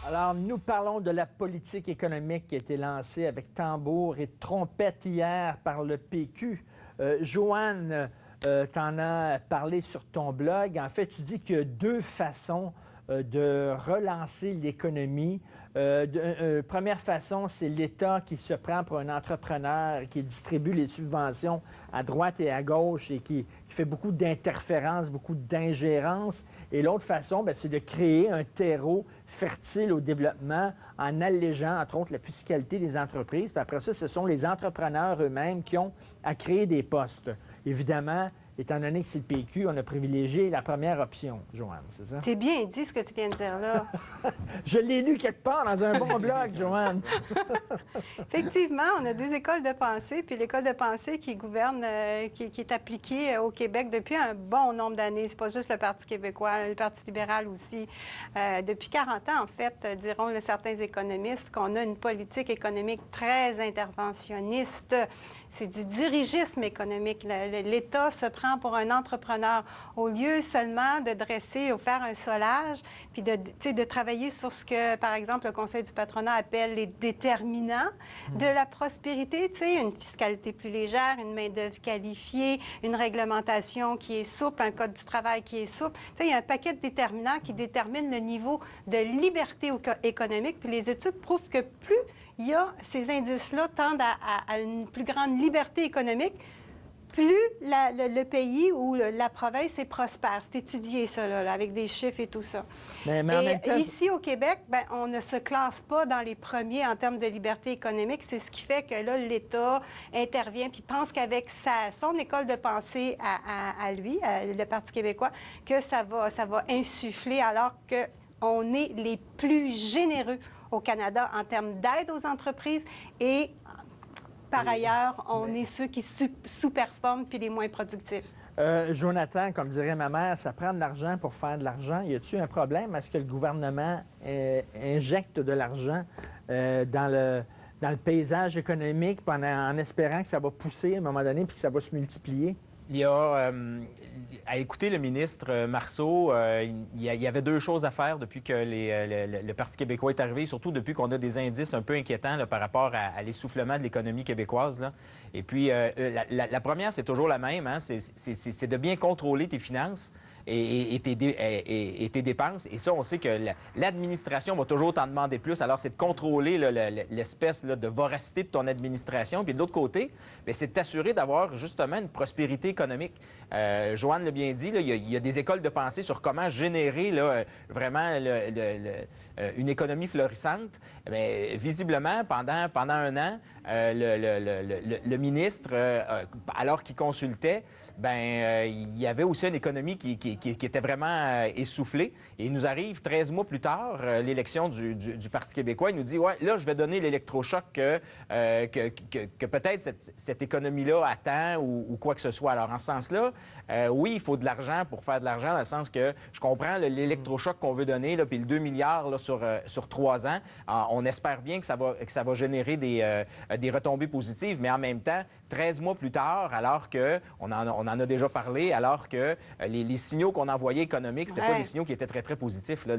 Alors, nous parlons de la politique économique qui a été lancée avec tambour et trompette hier par le PQ. Joanne, t'en as parlé sur ton blog. En fait, tu dis qu'il y a deux façons de relancer l'économie. Première façon, c'est l'État qui se prend pour un entrepreneur, qui distribue les subventions à droite et à gauche et qui fait beaucoup d'interférences, beaucoup d'ingérences. Et l'autre façon, bien, c'est de créer un terreau fertile au développement en allégeant, entre autres, la fiscalité des entreprises. Puis après ça, ce sont les entrepreneurs eux-mêmes qui ont à créer des postes. Évidemment, étant donné que c'est le PQ, on a privilégié la première option, Joanne, c'est ça? C'est bien dit ce que tu viens de dire là. Je l'ai lu quelque part dans un bon blog, Joanne. Effectivement, on a deux écoles de pensée, puis l'école de pensée qui gouverne, qui est appliquée au Québec depuis un bon nombre d'années. C'est pas juste le Parti québécois, le Parti libéral aussi. Depuis 40 ans, en fait, diront certains économistes, qu'on a une politique économique très interventionniste. C'est du dirigisme économique. L'État se prend pour un entrepreneur au lieu seulement de dresser ou faire un solage, puis de travailler sur ce que, par exemple, le Conseil du patronat appelle les déterminants de la prospérité, une fiscalité plus légère, une main-d'œuvre qualifiée, une réglementation qui est souple, un code du travail qui est souple. Il y a un paquet de déterminants qui déterminent le niveau de liberté économique, puis les études prouvent que plus il y a ces indices-là tendent à une plus grande liberté économique, plus le pays ou la province est prospère. C'est étudié, ça, là, avec des chiffres et tout ça. Mais en même temps... Ici, au Québec, ben, on ne se classe pas dans les premiers en termes de liberté économique. C'est ce qui fait que là, l'État intervient puis pense qu'avec son école de pensée à lui, le Parti québécois, que ça va insuffler alors qu'on est les plus généreux au Canada en termes d'aide aux entreprises et par ailleurs, on est ceux qui sous-performent puis les moins productifs. Jonathan, comme dirait ma mère, ça prend de l'argent pour faire de l'argent. Y a-t-il un problème? Est-ce que le gouvernement injecte de l'argent dans le paysage économique en espérant que ça va pousser à un moment donné puis que ça va se multiplier? Il y a, à écouter le ministre Marceau, il y avait deux choses à faire depuis que le Parti québécois est arrivé, surtout depuis qu'on a des indices un peu inquiétants là, par rapport à l'essoufflement de l'économie québécoise. Là. Et puis, la première, c'est toujours la même, hein, c'est de bien contrôler tes finances et tes dépenses. Et ça, on sait que l'administration va toujours t'en demander plus. Alors, c'est de contrôler l'espèce de voracité de ton administration. Puis de l'autre côté, c'est de t'assurer d'avoir justement une prospérité économique. Joanne l'a bien dit, là, il y a des écoles de pensée sur comment générer là, vraiment une économie florissante. Bien, visiblement, pendant un an, le ministre, alors qu'il consultait, il y avait aussi une économie qui était vraiment essoufflée. Et il nous arrive 13 mois plus tard, l'élection du Parti québécois. Il nous dit, ouais, là, je vais donner l'électrochoc que peut-être cette économie-là attend ou quoi que ce soit. Alors, en ce sens-là, oui, il faut de l'argent pour faire de l'argent, dans le sens que je comprends l'électrochoc qu'on veut donner, là, puis le 2 milliards là, sur 3 ans. On espère bien que ça va générer des retombées positives, mais en même temps, 13 mois plus tard, alors qu'on en a déjà parlé, alors que les signaux qu'on envoyait économiques, c'était pas des signaux qui étaient très, très positifs là,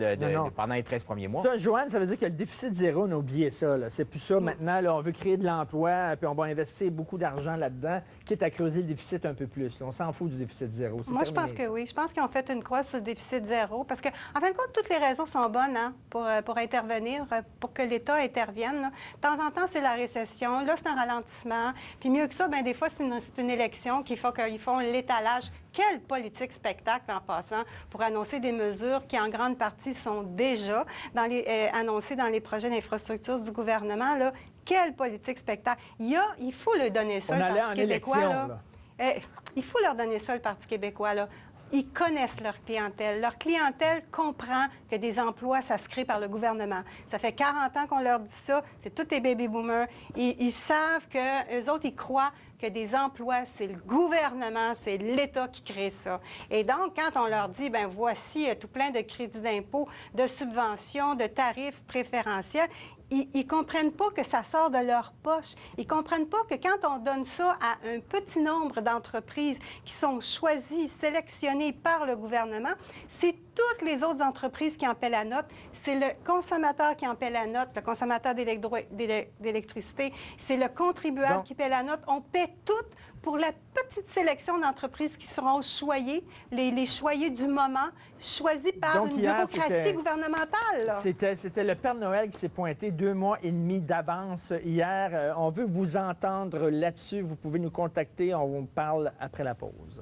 pendant les 13 premiers mois. Ça, Joanne, ça veut dire que le déficit zéro, on a oublié ça. C'est plus ça. Maintenant, là, on veut créer de l'emploi, puis on va investir beaucoup d'argent là-dedans, quitte à creuser le déficit un peu plus. Là. On s'en fout du déficit zéro. Moi, je pense que oui. Je pense qu'ils ont fait une croix sur le déficit zéro, parce que, en fin de compte, toutes les raisons sont bonnes pour intervenir, pour que l'État intervienne. Là. De temps en temps, c'est la récession. Là, c'est un ralentissement. Puis mieux que ça, des fois, c'est une élection qu'ils font l'étalage. Quelle politique spectacle, en passant, pour annoncer des mesures qui, en grande partie, sont déjà annoncées dans les projets d'infrastructure du gouvernement. Là. Quelle politique spectacle? Il faut leur donner ça, le Parti québécois. Là. Il faut leur donner ça, le Parti québécois. Là. Ils connaissent leur clientèle. Leur clientèle comprend que des emplois, ça se crée par le gouvernement. Ça fait 40 ans qu'on leur dit ça. C'est tous les baby-boomers. Ils savent qu'eux autres, ils croient que des emplois, c'est le gouvernement, c'est l'État qui crée ça. Et donc, quand on leur dit, voici tout plein de crédits d'impôt, de subventions, de tarifs préférentiels, ils ne comprennent pas que ça sort de leur poche. Ils ne comprennent pas que quand on donne ça à un petit nombre d'entreprises qui sont choisies, sélectionnées par le gouvernement, c'est toutes les autres entreprises qui en paient la note. C'est le consommateur qui en paie la note, le consommateur d'électricité. C'est le contribuable qui paie la note. On paie toutes pour la petite sélection d'entreprises qui seront choyées, les choyés du moment, choisis par une bureaucratie gouvernementale. C'était le Père Noël qui s'est pointé 2 mois et demi d'avance hier. On veut vous entendre là-dessus. Vous pouvez nous contacter. On vous parle après la pause.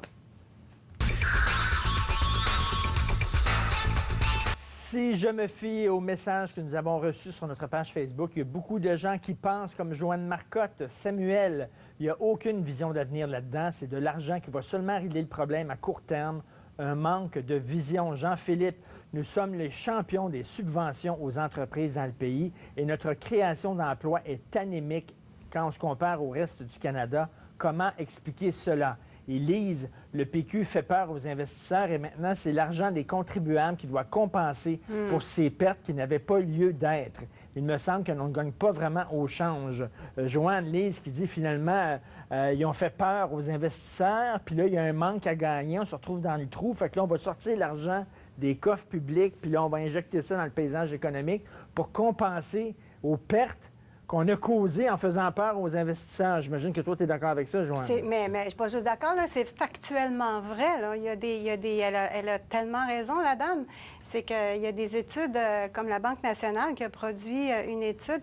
Si je me fie aux messages que nous avons reçus sur notre page Facebook, il y a beaucoup de gens qui pensent comme Joanne Marcotte, Samuel. Il n'y a aucune vision d'avenir là-dedans. C'est de l'argent qui va seulement régler le problème à court terme. Un manque de vision. Jean-Philippe, nous sommes les champions des subventions aux entreprises dans le pays et notre création d'emplois est anémique quand on se compare au reste du Canada. Comment expliquer cela? Élise, le PQ fait peur aux investisseurs et maintenant, c'est l'argent des contribuables qui doit compenser pour ces pertes qui n'avaient pas lieu d'être. Il me semble que l'on ne gagne pas vraiment au change. Joanne, Lise qui dit finalement, ils ont fait peur aux investisseurs, puis là, il y a un manque à gagner, on se retrouve dans le trou, fait que là, on va sortir l'argent des coffres publics, puis là, on va injecter ça dans le paysage économique pour compenser aux pertes qu'on a causé en faisant peur aux investisseurs. J'imagine que toi, tu es d'accord avec ça, Joanne. Mais je ne suis pas juste d'accord, là, c'est factuellement vrai. Là. Elle a tellement raison, la dame. C'est qu'il y a des études comme la Banque nationale qui a produit une étude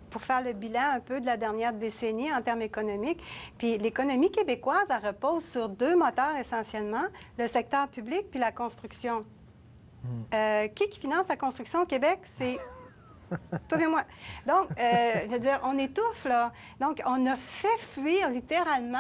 pour faire le bilan un peu de la dernière décennie en termes économiques. Puis l'économie québécoise, elle repose sur 2 moteurs essentiellement, le secteur public puis la construction. Qui finance la construction au Québec? C'est... Toi et moi. Donc, je veux dire, on étouffe, là. Donc, on a fait fuir littéralement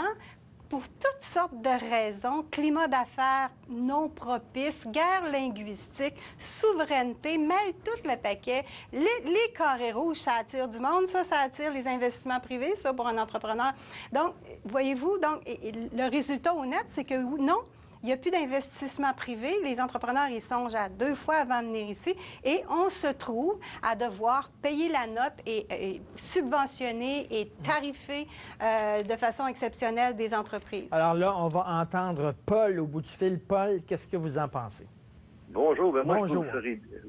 pour toutes sortes de raisons, climat d'affaires non propice, guerre linguistique, souveraineté, mêle tout le paquet. Les carrés rouges, ça attire du monde, ça attire les investissements privés, ça, pour un entrepreneur. Donc, voyez-vous, donc, le résultat honnête, c'est que non, il n'y a plus d'investissement privé. Les entrepreneurs, ils songent à 2 fois avant de venir ici. Et on se trouve à devoir payer la note et subventionner et tarifer de façon exceptionnelle des entreprises. Alors là, on va entendre Paul au bout du fil. Paul, qu'est-ce que vous en pensez? Bonjour. Bonjour.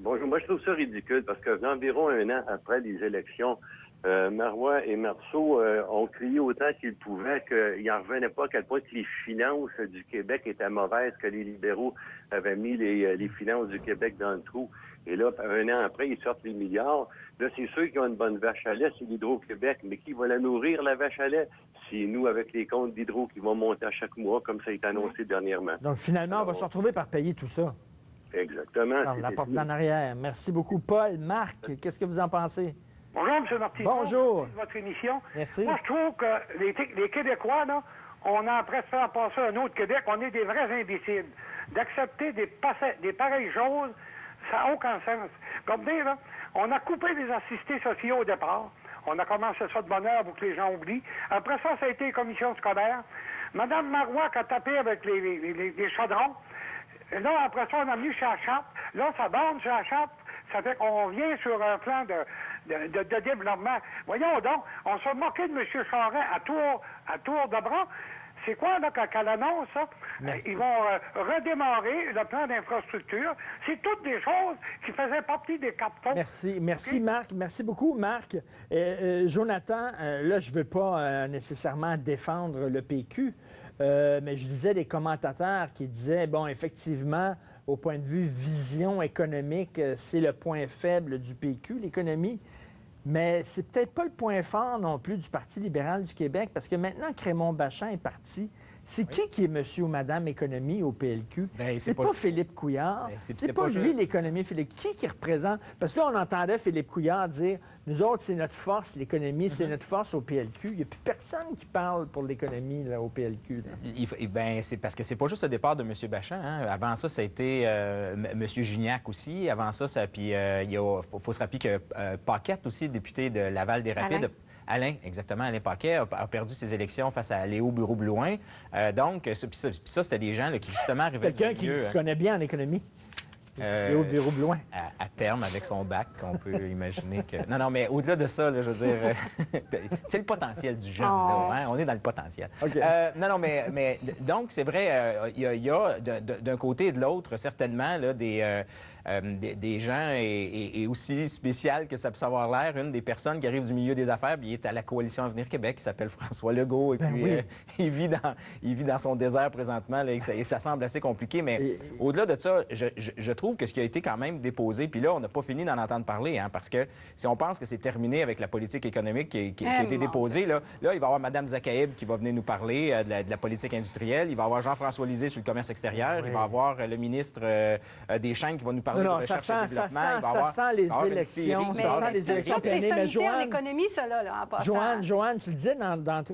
Moi, je trouve ça ridicule parce que environ 1 an après les élections, Marois et Marceau ont crié autant qu'ils pouvaient qu'ils n'en revenaient pas à quel point que les finances du Québec étaient mauvaises, que les libéraux avaient mis les finances du Québec dans le trou. Et là, 1 an après, ils sortent les milliards. Là, c'est ceux qui ont une bonne vache à lait, c'est l'Hydro-Québec. Mais qui va la nourrir, la vache à lait? C'est nous, avec les comptes d'Hydro, qui vont monter à chaque mois, comme ça a été annoncé dernièrement. Donc, finalement, on va se retrouver par payer tout ça. Exactement. Par la porte d'en arrière. Merci beaucoup, Paul. Marc, qu'est-ce que vous en pensez? Bonjour, M. Martineau. Bonjour. Merci de votre émission. Merci. Moi, je trouve que les Québécois, là, on a presque fait passer un autre Québec. On est des vrais imbéciles. D'accepter des pareilles choses, ça n'a aucun sens. Comme dire, là, on a coupé les assistés sociaux au départ. On a commencé ça de bonne heure pour que les gens oublient. Après ça, ça a été les commissions scolaires. Mme Marois qui a tapé avec les chaudrons. Et là, après ça, on a mis chez la Charte. Là, ça bande chez la Charte. Ça fait qu'on vient sur un plan de développement. Voyons donc, on se moquait de M. Charest à tour de bras. C'est quoi, là, quand elle annonce ça? Ils vont redémarrer le plan d'infrastructure. C'est toutes des choses qui faisaient partie des captons. Merci, okay? Marc. Merci beaucoup, Marc. Jonathan, là, je ne veux pas nécessairement défendre le PQ, mais je lisais des commentateurs qui disaient, bon, effectivement, au point de vue vision économique, c'est le point faible du PQ, l'économie. Mais c'est peut-être pas le point fort non plus du Parti libéral du Québec, parce que maintenant que Raymond Bachand est parti, c'est qui est monsieur ou madame économie au PLQ? Ben, c'est pas Philippe Couillard. C'est pas lui l'économie. Qui représente? Parce que là, on entendait Philippe Couillard dire, nous autres, c'est notre force, l'économie, c'est notre force au PLQ. Il n'y a plus personne qui parle pour l'économie là, au PLQ. C'est parce que c'est pas juste le départ de M. Bachand. Hein. Avant ça, ça a été M. Gignac aussi. Avant ça, puis il faut se rappeler que Paquette aussi, député de Laval-des-Rapides, Alain, exactement, Alain Paquet a perdu ses élections face à Léo Bureau-Blouin. Donc, ça, c'était des gens là, qui, justement, arrivaient quelqu'un qui se connaît bien en économie. Et au bureau loin. À terme, avec son bac, on peut imaginer que... Non, mais au-delà de ça, là, je veux dire, c'est le potentiel du jeune. Là, hein? On est dans le potentiel. Okay. Non, mais donc, c'est vrai, il y a d'un côté et de l'autre, certainement, là, des gens, et aussi spécial que ça puisse avoir l'air, une des personnes qui arrive du milieu des affaires, puis il est à la Coalition Avenir Québec, qui s'appelle François Legault, et puis oui. il vit dans son désert présentement, là, et ça semble assez compliqué, mais au-delà de ça, je trouve que ce qui a été quand même déposé, puis là, on n'a pas fini d'en entendre parler, hein, parce que si on pense que c'est terminé avec la politique économique qui a été déposée, là, il va y avoir Mme Zakaïb qui va venir nous parler de la politique industrielle, il va y avoir Jean-François Lisée sur le commerce extérieur, il va y avoir le ministre Deschênes qui va nous parler de recherche et développement. Ça sent les élections. Ça sent les élections. Mais Joanne, l'économie, ça, là, en passant. Joanne, tu le disais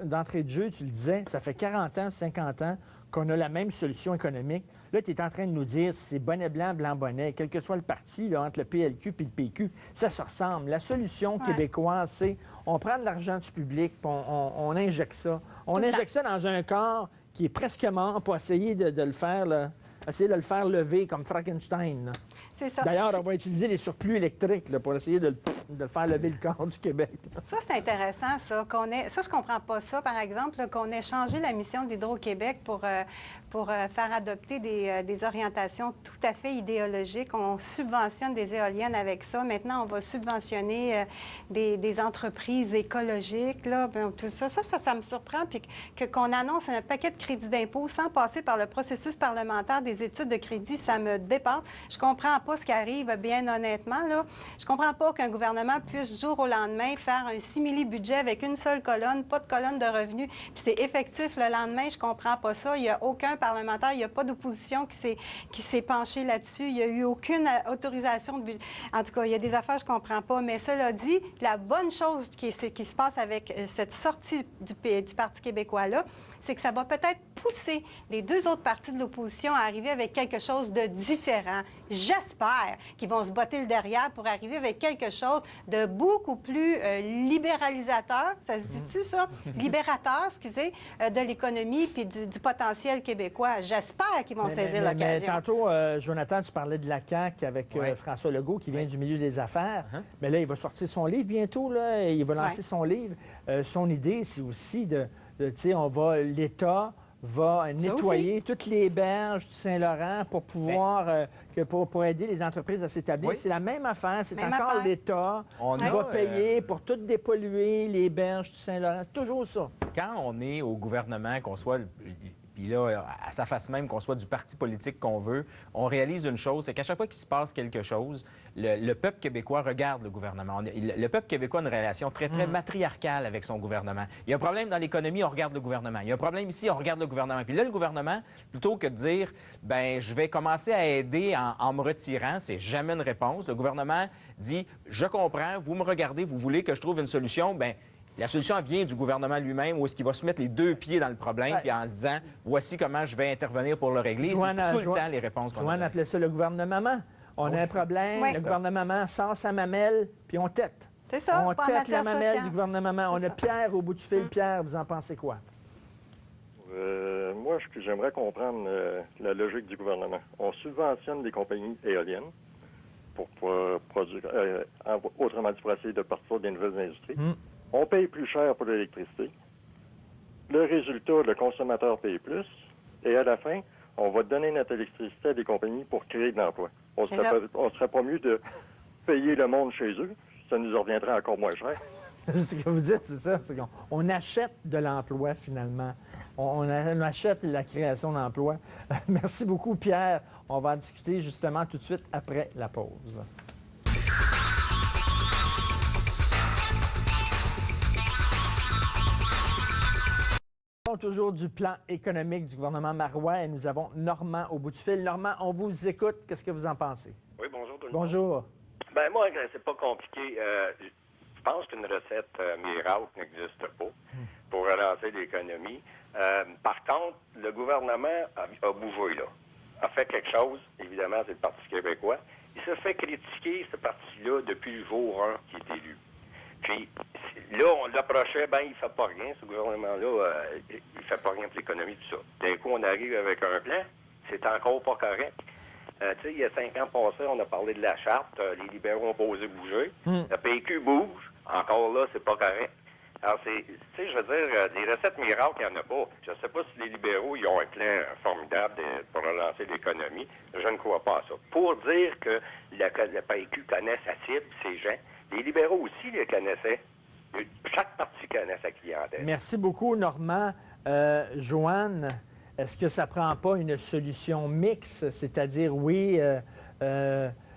d'entrée de jeu, tu le disais, ça fait 40 ans, 50 ans qu'on a la même solution économique. Là, tu es en train de nous dire c'est bonnet blanc, blanc bonnet, quel que soit le parti, là, entre le PLQ et le PQ, ça se ressemble. La solution québécoise, c'est on prend de l'argent du public, puis on injecte ça. On injecte ça dans un corps qui est presque mort pour essayer de le faire, là, essayer de le faire lever comme Frankenstein. Là. C'est ça. D'ailleurs, on va utiliser les surplus électriques là, pour essayer de le faire lever le corps du Québec. Ça, c'est intéressant, ça. Ça, je comprends pas ça, par exemple, là, qu'on ait changé la mission d'Hydro-Québec pour faire adopter des orientations tout à fait idéologiques. On subventionne des éoliennes avec ça. Maintenant, on va subventionner des entreprises écologiques. Là. Bien, tout ça, ça me surprend. Puis qu'on annonce un paquet de crédits d'impôt sans passer par le processus parlementaire des études de crédit, ça me dépasse. Je comprends pas ce qui arrive, bien honnêtement. Là. Je comprends pas qu'un gouvernement puisse, du jour au lendemain, faire un simili-budget avec une seule colonne, pas de colonne de revenus, puis c'est effectif le lendemain. Je comprends pas ça. Il n'y a aucun parlementaire, il n'y a pas d'opposition qui s'est penché là-dessus. Il n'y a eu aucune autorisation de budget. En tout cas, il y a des affaires que je comprends pas. Mais cela dit, la bonne chose qui se passe avec cette sortie du Parti québécois-là, c'est que ça va peut-être pousser les deux autres partis de l'opposition à arriver avec quelque chose de différent. J'espère qu'ils vont se botter le derrière pour arriver avec quelque chose de beaucoup plus libéralisateur, ça se dit-tu, ça? Libérateur, excusez, de l'économie puis du potentiel québécois. J'espère qu'ils vont saisir l'occasion. Mais tantôt, Jonathan, tu parlais de la CAQ avec François Legault, qui vient du milieu des affaires. Mais là, il va sortir son livre bientôt, là, et il va lancer son livre. Son idée, c'est aussi l'État va nettoyer toutes les berges du Saint-Laurent pour pouvoir pour aider les entreprises à s'établir. Oui. C'est la même affaire. C'est encore l'État qui va payer pour tout dépolluer les berges du Saint-Laurent. Toujours ça. Quand on est au gouvernement, qu'on soit... Puis là, à sa face même, qu'on soit du parti politique qu'on veut, on réalise une chose, c'est qu'à chaque fois qu'il se passe quelque chose, le peuple québécois regarde le gouvernement. Le peuple québécois a une relation très, très matriarcale avec son gouvernement. Il y a un problème dans l'économie, on regarde le gouvernement. Il y a un problème ici, on regarde le gouvernement. Puis là, le gouvernement, plutôt que de dire, ben je vais commencer à aider en me retirant, c'est jamais une réponse. Le gouvernement dit, je comprends, vous me regardez, vous voulez que je trouve une solution, bien, la solution vient du gouvernement lui-même, où est-ce qu'il va se mettre les deux pieds dans le problème, puis en se disant, voici comment je vais intervenir pour le régler. C'est tout le temps les réponses qu'on a. Joanne appelait ça le gouvernement. On a un problème, le gouvernement sort sa mamelle, puis on tête. C'est ça, on tête la mamelle du gouvernement. On a Pierre au bout du fil. Pierre, vous en pensez quoi? Moi, j'aimerais comprendre la logique du gouvernement. On subventionne des compagnies éoliennes pour produire, autrement dit, pour essayer de partir des nouvelles industries. On paye plus cher pour l'électricité. Le résultat, le consommateur paye plus. Et à la fin, on va donner notre électricité à des compagnies pour créer de l'emploi. On serait pas mieux de payer le monde chez eux. Ça nous reviendrait encore moins cher. Ce que vous dites, c'est ça. On achète de l'emploi, finalement. On achète la création d'emplois. Merci beaucoup, Pierre. On va en discuter justement tout de suite après la pause. Toujours du plan économique du gouvernement Marois et nous avons Normand au bout du fil. Normand, on vous écoute. Qu'est-ce que vous en pensez? Oui, bonjour tout le monde. Bonjour. Ben moi, c'est pas compliqué. Je pense qu'une recette miracle n'existe pas pour relancer l'économie. Par contre, le gouvernement a bougé, là. A fait quelque chose. Évidemment, c'est le Parti québécois. Il se fait critiquer, ce parti-là, depuis le jour 1 qui est élu. Puis là, on l'approchait, ben il fait pas rien, ce gouvernement-là, il fait pas rien pour l'économie, tout ça. D'un coup, on arrive avec un plan, c'est encore pas correct. Tu sais, il y a 5 ans passés, on a parlé de la charte. Les libéraux ont pas osé bouger. Le PQ bouge. Encore là, c'est pas correct. Alors, tu sais, je veux dire, des recettes miracles, il n'y en a pas. Je ne sais pas si les libéraux, ils ont un plan formidable pour relancer l'économie. Je ne crois pas à ça. Pour dire que le PQ connaît sa cible, ses gens, les libéraux aussi les connaissaient. Chaque parti connaît sa clientèle. Merci beaucoup, Normand. Joanne, est-ce que ça ne prend pas une solution mixte, c'est-à-dire, oui,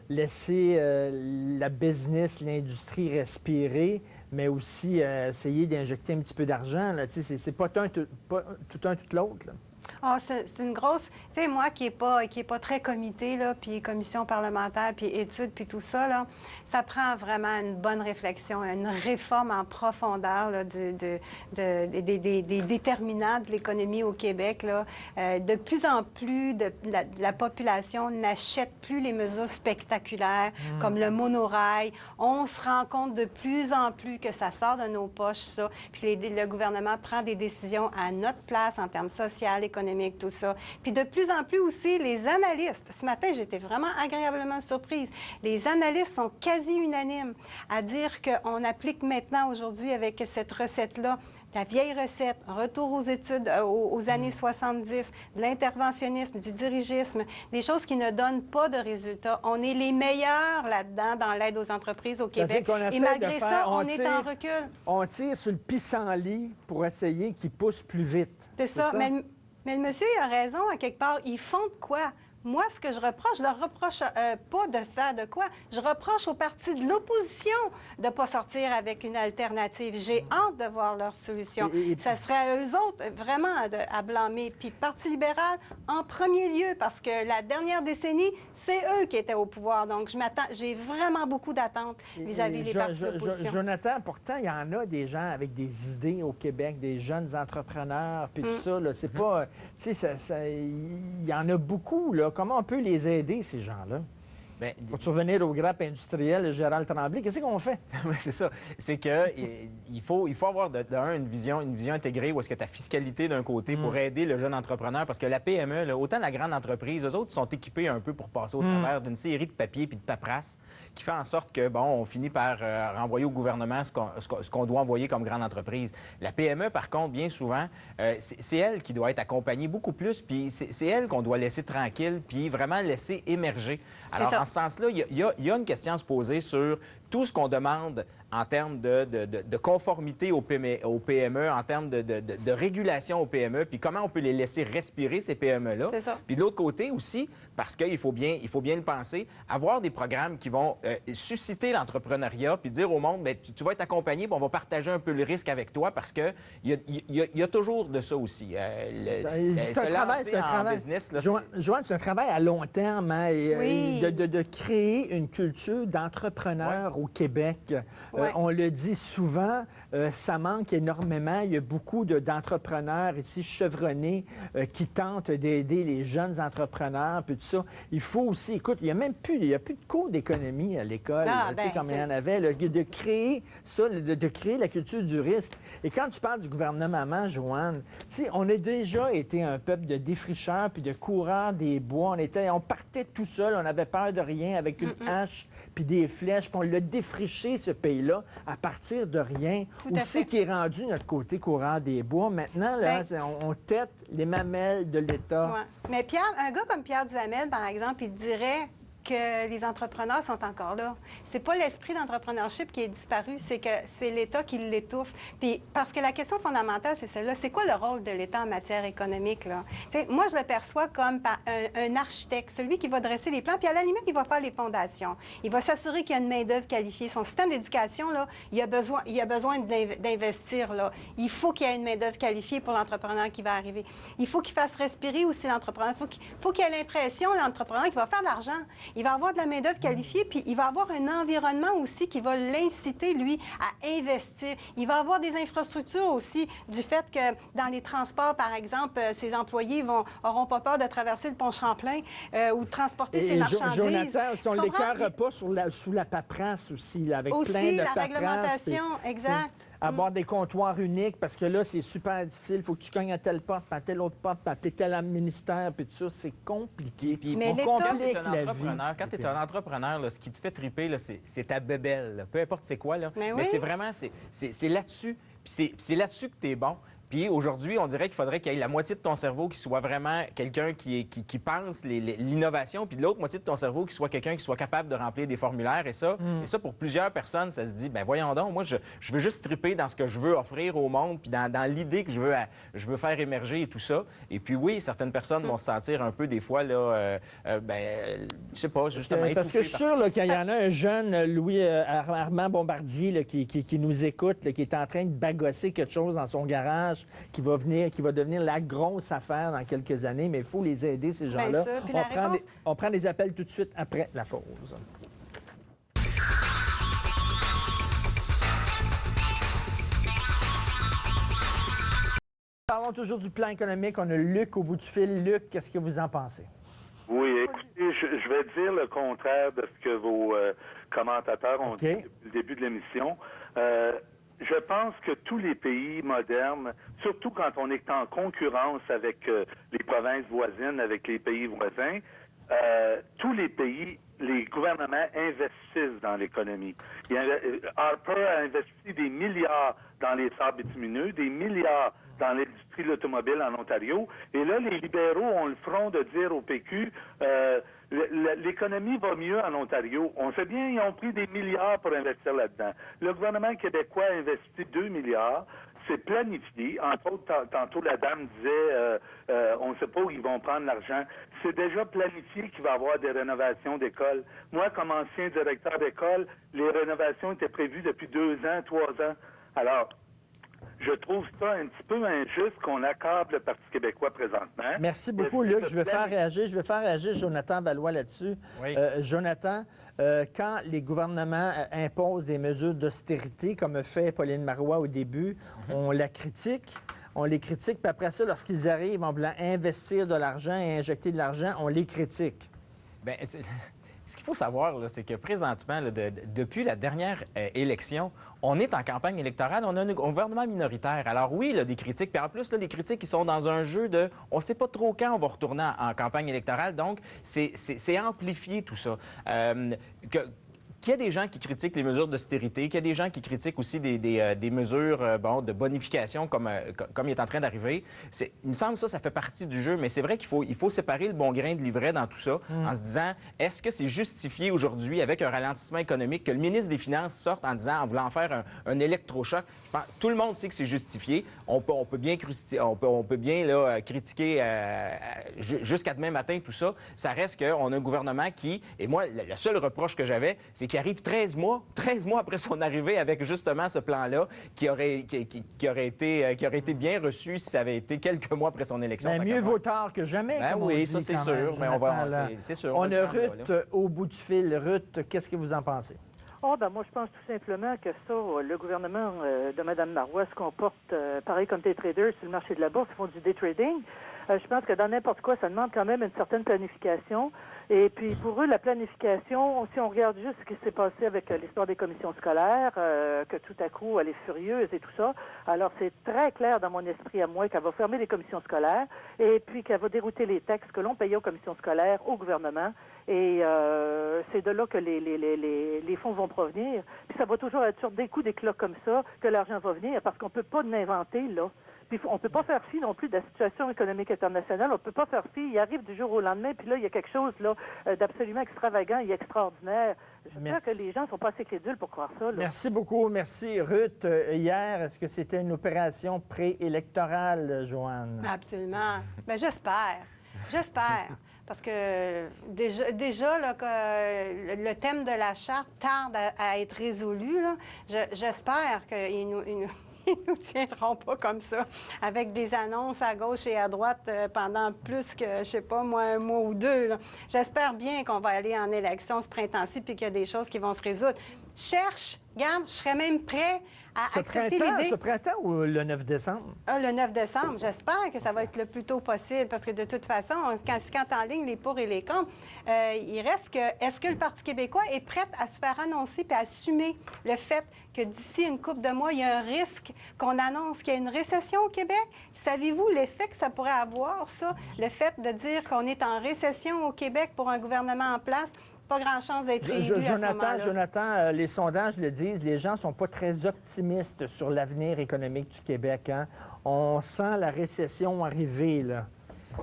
laisser la business, l'industrie respirer, mais aussi essayer d'injecter un petit peu d'argent? C'est pas tout un, tout l'autre. Ah, c'est une grosse... Tu sais, moi qui est pas très comité, là, puis commission parlementaire, puis études, puis tout ça, là, ça prend vraiment une bonne réflexion, une réforme en profondeur là, des déterminants de l'économie au Québec. Là. De plus en plus, la population n'achète plus les mesures spectaculaires, comme le monorail. On se rend compte de plus en plus que ça sort de nos poches, ça. Puis le gouvernement prend des décisions à notre place en termes sociaux, économique, tout ça. Puis de plus en plus aussi, les analystes, ce matin, j'étais vraiment agréablement surprise, les analystes sont quasi unanimes à dire qu'on applique maintenant, aujourd'hui, avec cette recette-là, la vieille recette, retour aux études, aux années 70, de l'interventionnisme, du dirigisme, des choses qui ne donnent pas de résultats. On est les meilleurs là-dedans dans l'aide aux entreprises au Québec. Et malgré ça, on est en recul. On tire sur le pissenlit pour essayer qu'il pousse plus vite. C'est ça. Mais le monsieur, il a raison, à quelque part. Ils font de quoi? Moi, ce que je reproche, je leur reproche pas de faire de quoi. Je reproche aux partis de l'opposition de ne pas sortir avec une alternative. J'ai hâte de voir leur solution. Ça serait à eux autres, vraiment, à blâmer. Puis Parti libéral, en premier lieu, parce que la dernière décennie, c'est eux qui étaient au pouvoir. Donc, j'ai vraiment beaucoup d'attentes vis-à-vis des partis de l'opposition. Jonathan, pourtant, il y en a des gens avec des idées au Québec, des jeunes entrepreneurs, puis tout ça. C'est pas... Tu sais, il y en a beaucoup, là. Comment on peut les aider, ces gens-là? Pour survenir aux grappes industrielles de Gérald Tremblay, qu'est-ce qu'on fait? C'est ça. C'est qu'il faut avoir une vision intégrée où est-ce que ta fiscalité d'un côté pour aider le jeune entrepreneur, parce que la PME, là, autant la grande entreprise, eux autres sont équipés un peu pour passer au travers d'une série de papiers puis de paperasse qui fait en sorte que, bon, on finit par renvoyer au gouvernement ce qu'on doit envoyer comme grande entreprise. La PME, par contre, bien souvent, c'est elle qui doit être accompagnée beaucoup plus, puis c'est elle qu'on doit laisser tranquille, puis vraiment laisser émerger. Alors, en ce sens-là, il y a une question à se poser sur tout ce qu'on demande en termes de conformité aux PME, en termes de régulation aux PME, puis comment on peut les laisser respirer, ces PME-là. C'est ça. Puis de l'autre côté aussi, parce qu'il faut bien le penser, avoir des programmes qui vont susciter l'entrepreneuriat, puis dire au monde, bien, tu vas être accompagné, puis on va partager un peu le risque avec toi, parce qu'il y a toujours de ça aussi. C'est un travail. Business, là, Joanne, c'est un travail à long terme, hein, oui. de créer une culture d'entrepreneurs au Québec. Ouais. On le dit souvent, ça manque énormément. Il y a beaucoup d'entrepreneurs ici chevronnés qui tentent d'aider les jeunes entrepreneurs, puis tout ça. Il faut aussi, écoute, il n'y a plus de cours d'économie à l'école, comme il y en avait, là, de créer ça, de créer la culture du risque. Et quand tu parles du gouvernement, Joanne, tu sais, on a déjà été un peuple de défricheurs puis de coureurs des bois. On partait tout seul, on n'avait peur de rien avec une hache puis des flèches, puis on l'a défriché, ce pays-là, à partir de rien. Où c'est qui est rendu notre côté coureur des bois? Maintenant, là, on tête les mamelles de l'État. Ouais. Mais Pierre, un gars comme Pierre Duhamel, par exemple, il dirait que les entrepreneurs sont encore là. C'est pas l'esprit d'entrepreneurship qui est disparu, c'est que c'est l'État qui l'étouffe. Puis parce que la question fondamentale, c'est celle-là. C'est quoi le rôle de l'État en matière économique, là? T'sais, moi, je le perçois comme un architecte, celui qui va dresser les plans, puis à la limite, il va faire les fondations. Il va s'assurer qu'il y a une main-d'œuvre qualifiée. Son système d'éducation, là, il a besoin d'investir, là. Il faut qu'il y ait une main-d'œuvre qualifiée pour l'entrepreneur qui va arriver. Il faut qu'il fasse respirer aussi l'entrepreneur. Il faut qu'il ait l'impression, l'entrepreneur, qu'il va faire de l'argent. Il va avoir de la main-d'œuvre qualifiée, puis il va avoir un environnement aussi qui va l'inciter, lui, à investir. Il va avoir des infrastructures aussi, du fait que dans les transports, par exemple, ses employés n'auront pas peur de traverser le pont Champlain ou de transporter ses marchandises. Jonathan, si on ne l'écœure pas sous la paperasse aussi, là, avec plein de paperasse. Aussi, la réglementation, exact. avoir des comptoirs uniques, parce que là, c'est super difficile. Il faut que tu cognes à telle porte, puis à telle autre porte, puis à tel ministère, puis tout ça. C'est compliqué. Puis, Mais on l'État- complique Complique quand la tu es un entrepreneur, là, ce qui te fait triper, là, c'est ta bébelle. Là. Peu importe c'est quoi, là. Mais Mais oui. c'est vraiment, c'est là-dessus. Puis c'est là-dessus que tu es bon. Puis aujourd'hui, on dirait qu'il faudrait qu'il y ait la moitié de ton cerveau qui soit vraiment quelqu'un qui pense l'innovation, puis de l'autre moitié de ton cerveau qui soit quelqu'un qui soit capable de remplir des formulaires. Et ça, pour plusieurs personnes, ça se dit, ben voyons donc, moi, je veux juste triper dans ce que je veux offrir au monde, puis dans l'idée que je veux faire émerger et tout ça. Et puis oui, certaines personnes vont se sentir un peu, des fois, là, je sais pas, justement, Parce que je suis sûr là, qu'il y en a un jeune, Louis Armand Bombardier, là, qui nous écoute, là, qui est en train de bagosser quelque chose dans son garage, qui va devenir la grosse affaire dans quelques années, mais il faut les aider, ces gens-là. ça, puis la réponse- On prend des appels tout de suite après la pause. Parlons toujours du plan économique. On a Luc au bout du fil. Luc, qu'est-ce que vous en pensez? Oui, écoutez, je vais dire le contraire de ce que vos commentateurs ont dit depuis le début de l'émission. Je pense que tous les pays modernes, surtout quand on est en concurrence avec les provinces voisines, avec les pays voisins, tous les pays, les gouvernements investissent dans l'économie. Harper a investi des milliards dans les sables bitumineux, des milliards dans l'industrie de l'automobile en Ontario. Et là, les libéraux ont le front de dire au PQ, l'économie va mieux en Ontario. On sait bien, ils ont pris des milliards pour investir là-dedans. Le gouvernement québécois a investi 2 milliards. C'est planifié. Entre autres, tantôt, la dame disait, on ne sait pas où ils vont prendre l'argent. C'est déjà planifié qu'il va y avoir des rénovations d'écoles. Moi, comme ancien directeur d'école, les rénovations étaient prévues depuis 2 ans, 3 ans. Alors, je trouve ça un petit peu injuste qu'on accorde le Parti québécois présentement. Merci beaucoup, Luc. Je vais faire réagir Jonathan Valois là-dessus. Oui. Jonathan, quand les gouvernements imposent des mesures d'austérité, comme a fait Pauline Marois au début, on la critique. On les critique, puis après ça, lorsqu'ils arrivent en voulant investir de l'argent et injecter de l'argent, on les critique. Bien, ce qu'il faut savoir, là, c'est que présentement, là, depuis la dernière élection, on est en campagne électorale, on a un gouvernement minoritaire. Alors oui, là, des critiques, puis en plus, là, les critiques, ils sont dans un jeu de on ne sait pas trop quand on va retourner en campagne électorale, donc c'est amplifié tout ça. Qu'il y a des gens qui critiquent les mesures d'austérité, qu'il y a des gens qui critiquent aussi des mesures de bonification comme il est en train d'arriver. Il me semble que ça fait partie du jeu, mais c'est vrai qu'il faut séparer le bon grain de l'ivraie dans tout ça en se disant, est-ce que c'est justifié aujourd'hui avec un ralentissement économique que le ministre des Finances sorte en disant, en voulant faire un électrochoc? Je pense, tout le monde sait que c'est justifié. On peut bien critiquer jusqu'à demain matin tout ça. Ça reste qu'on a un gouvernement qui, et moi, le seul reproche que j'avais, c'est qu'il arrive 13 mois après son arrivée avec justement ce plan-là qui aurait été bien reçu si ça avait été quelques mois après son élection. Ben, mieux vaut tard que jamais. Ben comme on oui, dit ça c'est quand sûr. même, Mais c'est sûr. On va a le prendre, Ruth là. au bout du fil. Ruth, qu'est-ce que vous en pensez? Oh, ben moi, je pense tout simplement que ça, le gouvernement de Mme Marois se comporte pareil comme des traders sur le marché de la bourse, ils font du day trading. Je pense que dans n'importe quoi, ça demande quand même une certaine planification. Et puis, pour eux, la planification, si on regarde juste ce qui s'est passé avec l'histoire des commissions scolaires, que tout à coup, elle est furieuse et tout ça, alors c'est très clair dans mon esprit à moi qu'elle va fermer les commissions scolaires et puis qu'elle va dérouter les taxes que l'on payait aux commissions scolaires au gouvernement. Et c'est de là que les fonds vont provenir. Puis ça va toujours être sur des coups d'éclat comme ça que l'argent va venir, parce qu'on peut pas l'inventer, là. Puis on peut pas faire fi non plus de la situation économique internationale. On peut pas faire fi. Il arrive du jour au lendemain, puis là, il y a quelque chose là d'absolument extravagant et extraordinaire. J'espère que les gens sont pas assez crédules pour croire ça. Là. Merci beaucoup. Merci, Ruth. Hier, est-ce que c'était une opération préélectorale, Joanne? Absolument. Bien, j'espère. J'espère. Parce que déjà là, que le thème de la Charte tarde à être résolu. Là. J'espère qu'ils nous nous tiendront pas comme ça, avec des annonces à gauche et à droite pendant plus que, je sais pas, moi, un mois ou deux. J'espère bien qu'on va aller en élection ce printemps-ci puis qu'il y a des choses qui vont se résoudre. cherche. Regarde, je serais même prêt à accepter l'idée. Ce printemps ou le 9 décembre? Le 9 décembre, j'espère que ça va être le plus tôt possible, parce que de toute façon, quand en ligne les pour et les contre, il reste que, est-ce que le Parti québécois est prêt à se faire annoncer et à assumer le fait que d'ici une couple de mois, il y a un risque qu'on annonce qu'il y a une récession au Québec? Savez-vous l'effet que ça pourrait avoir, ça, le fait de dire qu'on est en récession au Québec pour un gouvernement en place? Pas grand chance d'être élu à ce moment-là. Jonathan, les sondages le disent, les gens ne sont pas très optimistes sur l'avenir économique du Québec. Hein? On sent la récession arriver, là.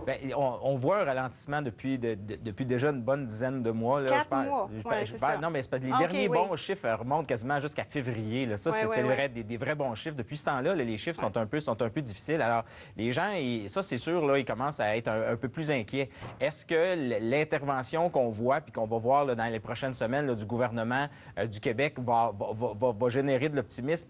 Bien, on voit un ralentissement depuis déjà une bonne dizaine de mois. Là. 4 mois. Non, mais c'est parce que les derniers bons chiffres remontent quasiment jusqu'à février. Là. Ça, c'était des vrais bons chiffres. Depuis ce temps-là, les chiffres sont un peu difficiles. Alors, les gens, ça, c'est sûr, là, ils commencent à être un peu plus inquiets. Est-ce que l'intervention qu'on voit puis qu'on va voir là, dans les prochaines semaines là, du gouvernement du Québec va générer de l'optimisme?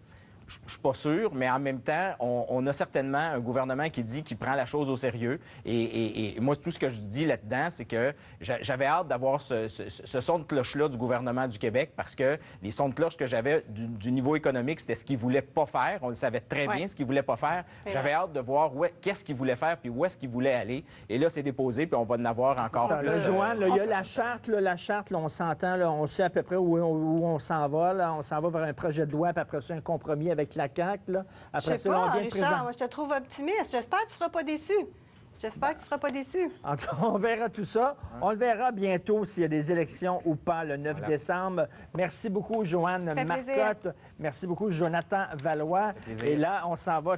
Je ne suis pas sûr, mais en même temps, on a certainement un gouvernement qui dit qu'il prend la chose au sérieux. Et moi, tout ce que je dis là-dedans, c'est que j'avais hâte d'avoir ce son de cloche-là du gouvernement du Québec, parce que les sons de cloche que j'avais du niveau économique, c'était ce qu'ils ne voulaient pas faire. On le savait très bien, ce qu'ils ne voulaient pas faire. J'avais hâte de voir qu'est-ce qu'ils voulaient faire puis où est-ce qu'ils voulaient aller. Et là, c'est déposé, puis on va en avoir encore plus. Joanne, il y a la charte. Là, on s'entend, là, on sait à peu près où on s'en va. Là. On s'en va vers un projet de loi, puis après ça, un compromis avec la CAQ. Là. Après, je sais pas, Richard, moi, je te trouve optimiste. J'espère que tu ne seras pas déçu. En tout cas, on verra tout ça. On le verra bientôt s'il y a des élections ou pas le 9 décembre. Merci beaucoup, Joanne Marcotte. Merci beaucoup, Jonathan Valois. Et là, on s'en va